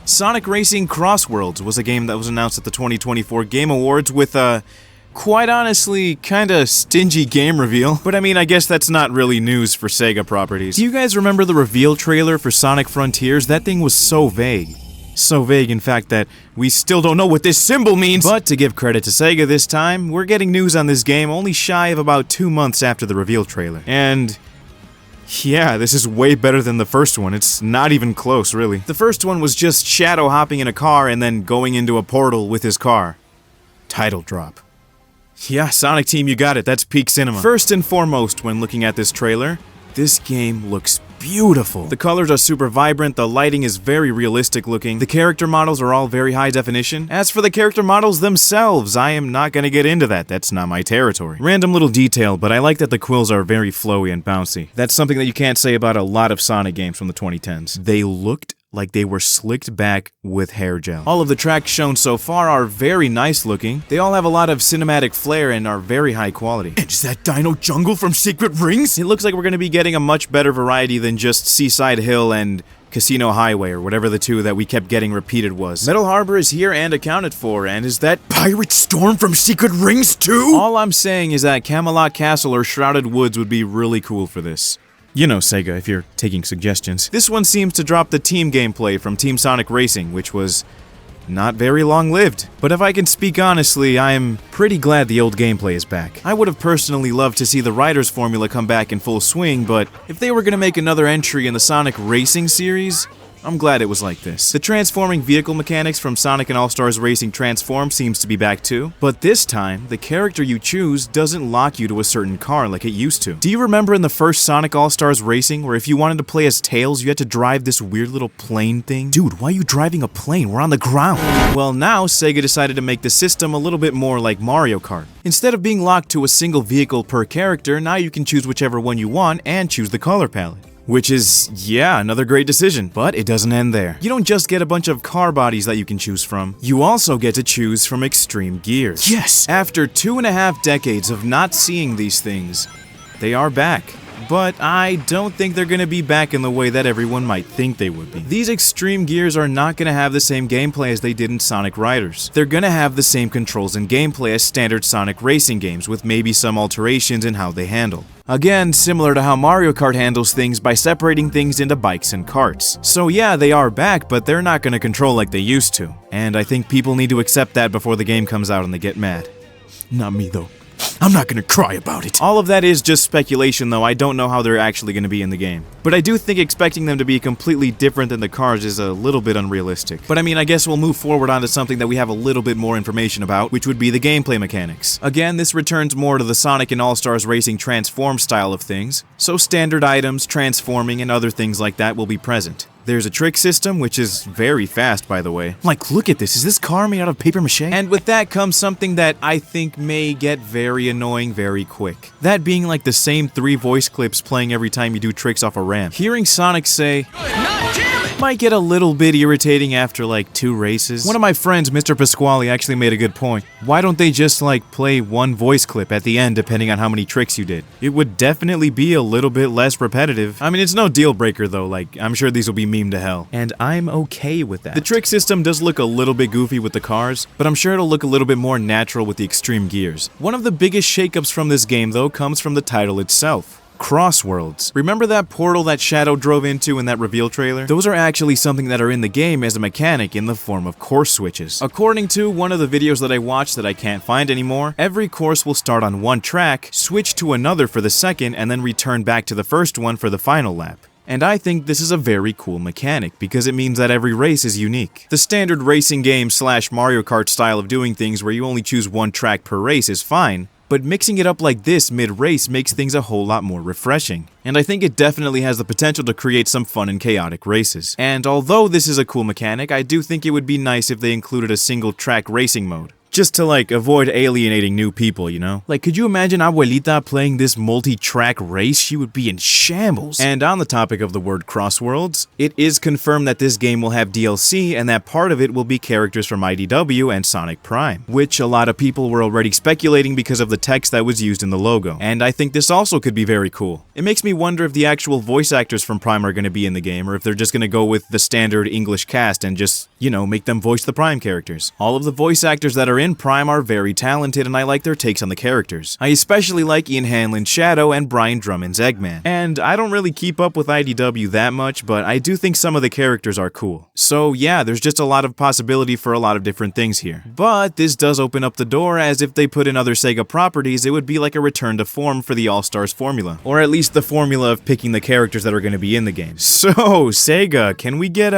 Sonic Racing Crossworlds was a game that was announced at the 2024 Game Awards with a, quite honestly, kinda stingy game reveal. But I mean, I guess that's not really news for Sega properties. Do you guys remember the reveal trailer for Sonic Frontiers? That thing was so vague. So vague, in fact, that we still don't know what this symbol means! But to give credit to Sega this time, we're getting news on this game only shy of about 2 months after the reveal trailer. And yeah, this is way better than the first one. It's not even close, really. The first one was just Shadow hopping in a car and then going into a portal with his car. Title drop. Yeah, Sonic Team, you got it. That's peak cinema. First and foremost, when looking at this trailer, this game looks beautiful. The colors are super vibrant, the lighting is very realistic looking, the character models are all very high definition. As for the character models themselves, I am not gonna get into that, that's not my territory. Random little detail, but I like that the quills are very flowy and bouncy. That's something that you can't say about a lot of Sonic games from the 2010s. They looked like they were slicked back with hair gel. All of the tracks shown so far are very nice looking. They all have a lot of cinematic flair and are very high quality. And is that Dino Jungle from Secret Rings? It looks like we're gonna be getting a much better variety than just Seaside Hill and Casino Highway, or whatever the two that we kept getting repeated was. Metal Harbor is here and accounted for, and is that Pirate Storm from Secret Rings too? All I'm saying is that Camelot Castle or Shrouded Woods would be really cool for this. You know, Sega, if you're taking suggestions. This one seems to drop the team gameplay from Team Sonic Racing, which was not very long-lived. But if I can speak honestly, I am pretty glad the old gameplay is back. I would have personally loved to see the Riders formula come back in full swing, but if they were gonna make another entry in the Sonic Racing series, I'm glad it was like this. The transforming vehicle mechanics from Sonic and All-Stars Racing Transform seems to be back too, but this time, the character you choose doesn't lock you to a certain car like it used to. Do you remember in the first Sonic All-Stars Racing, where if you wanted to play as Tails, you had to drive this weird little plane thing? Dude, why are you driving a plane? We're on the ground. Well, now Sega decided to make the system a little bit more like Mario Kart. Instead of being locked to a single vehicle per character, now you can choose whichever one you want and choose the color palette. Which is, yeah, another great decision. But it doesn't end there. You don't just get a bunch of car bodies that you can choose from. You also get to choose from extreme gears. Yes! After 2.5 decades of not seeing these things, they are back. But I don't think they're gonna be back in the way that everyone might think they would be. These extreme gears are not gonna have the same gameplay as they did in Sonic Riders. They're gonna have the same controls and gameplay as standard Sonic racing games, with maybe some alterations in how they handle. Again, similar to how Mario Kart handles things by separating things into bikes and carts. So yeah, they are back, but they're not gonna control like they used to. And I think people need to accept that before the game comes out and they get mad. Not me though. I'm not gonna cry about it. All of that is just speculation though, I don't know how they're actually gonna be in the game. But I do think expecting them to be completely different than the cars is a little bit unrealistic. But I mean, I guess we'll move forward onto something that we have a little bit more information about, which would be the gameplay mechanics. Again, this returns more to the Sonic and All-Stars Racing Transform style of things, so standard items, transforming, and other things like that will be present. There's a trick system, which is very fast, by the way. Like, look at this, is this car made out of paper mache? And with that comes something that I think may get very annoying very quick. That being like the same 3 voice clips playing every time you do tricks off a ramp. Hearing Sonic say, might get a little bit irritating after like 2 races. One of my friends, Mr. Pasquale, actually made a good point. Why don't they just like play 1 voice clip at the end depending on how many tricks you did? It would definitely be a little bit less repetitive. I mean, it's no deal breaker though, like I'm sure these will be meme to hell. And I'm okay with that. The trick system does look a little bit goofy with the cars, but I'm sure it'll look a little bit more natural with the extreme gears. One of the biggest shakeups from this game though comes from the title itself. Crossworlds. Remember that portal that Shadow drove into in that reveal trailer? Those are actually something that are in the game as a mechanic in the form of course switches. According to one of the videos that I watched that I can't find anymore, every course will start on one track, switch to another for the second, and then return back to the first one for the final lap. And I think this is a very cool mechanic, because it means that every race is unique. The standard racing game / Mario Kart style of doing things where you only choose one track per race is fine, but mixing it up like this mid-race makes things a whole lot more refreshing. And I think it definitely has the potential to create some fun and chaotic races. And although this is a cool mechanic, I do think it would be nice if they included a single track racing mode. just to like avoid alienating new people, you know? Like, could you imagine Abuelita playing this multi-track race? She would be in shambles. And on the topic of the word Crossworlds, it is confirmed that this game will have DLC and that part of it will be characters from IDW and Sonic Prime, which a lot of people were already speculating because of the text that was used in the logo. And I think this also could be very cool. It makes me wonder if the actual voice actors from Prime are going to be in the game, or if they're just going to go with the standard English cast and just, you know, make them voice the Prime characters. All of the voice actors that are in Prime are very talented, and I like their takes on the characters. I especially like Ian Hanlon's Shadow and Brian Drummond's Eggman. And I don't really keep up with IDW that much, but I do think some of the characters are cool. So yeah, there's just a lot of possibility for a lot of different things here. But this does open up the door, as if they put in other Sega properties, it would be like a return to form for the All-Stars formula. Or at least the formula of picking the characters that are going to be in the game. So, Sega, can we get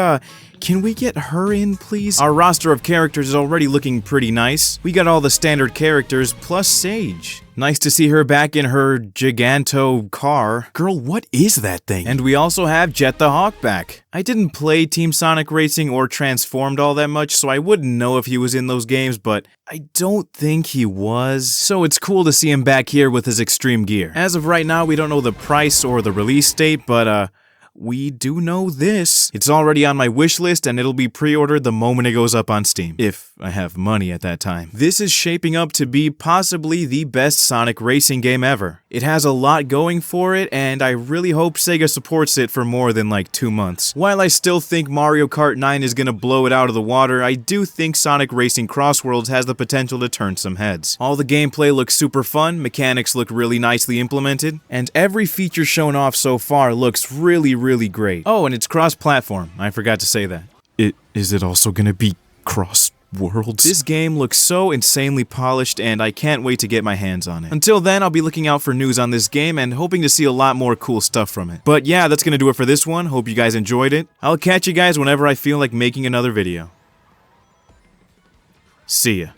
her in, please? Our roster of characters is already looking pretty nice. We got all the standard characters, plus Sage. Nice to see her back in her Giganto car. Girl, what is that thing? And we also have Jet the Hawk back. I didn't play Team Sonic Racing or Transformed all that much, so I wouldn't know if he was in those games, but I don't think he was. So it's cool to see him back here with his extreme gear. As of right now, we don't know the price or the release date, but we do know this. It's already on my wish list and it'll be pre-ordered the moment it goes up on Steam. If I have money at that time. This is shaping up to be possibly the best Sonic racing game ever. It has a lot going for it, and I really hope Sega supports it for more than like 2 months. While I still think Mario Kart 9 is gonna blow it out of the water, I do think Sonic Racing Crossworlds has the potential to turn some heads. All the gameplay looks super fun, mechanics look really nicely implemented, and every feature shown off so far looks really great. Oh, and it's cross-platform. I forgot to say that. Is it also gonna be Crossworlds? This game looks so insanely polished, and I can't wait to get my hands on it. Until then, I'll be looking out for news on this game and hoping to see a lot more cool stuff from it. But yeah, that's gonna do it for this one. Hope you guys enjoyed it. I'll catch you guys whenever I feel like making another video. See ya.